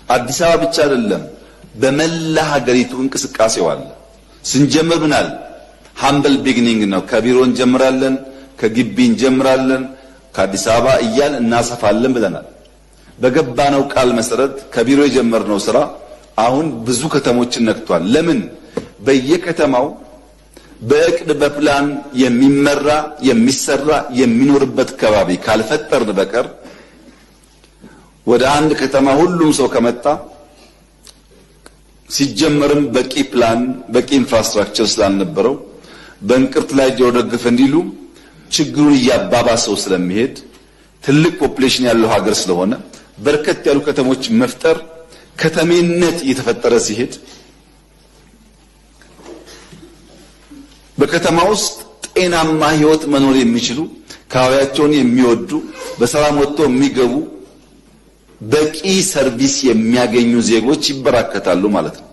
አዲስ አበባ ብቻ አይደለም በመላ ሀገሪቱ እንቅስቃሴው አለ። ስንጀምር ምናል ሃምብል ቢግኒንግ ነው። ከቢሮ እንጀምራለን፣ ከግቢ እንጀምራለን፣ ከአዲስ አበባ እያል እናሰፋለን ብለናል። በገባነው ቃል መሰረት ከቢሮ የጀመርነው ስራ አሁን ብዙ ከተሞችን ነክቷል። ለምን? በየከተማው በእቅድ በፕላን የሚመራ የሚሰራ የሚኖርበት ከባቢ ካልፈጠርን በቀር ወደ አንድ ከተማ ሁሉም ሰው ከመጣ ሲጀመርም በቂ ፕላን በቂ ኢንፍራስትራክቸር ስላልነበረው በእንቅርት ላይ ጆሮ ደግፍ እንዲሉ ችግሩን እያባባሰው ስለሚሄድ ትልቅ ፖፑሌሽን ያለው ሀገር ስለሆነ በርከት ያሉ ከተሞች መፍጠር ከተሜነት እየተፈጠረ ሲሄድ በከተማ ውስጥ ጤናማ ህይወት መኖር የሚችሉ ካባቢያቸውን የሚወዱ በሰላም ወጥተው የሚገቡ በቂ ሰርቪስ የሚያገኙ ዜጎች ይበራከታሉ ማለት ነው።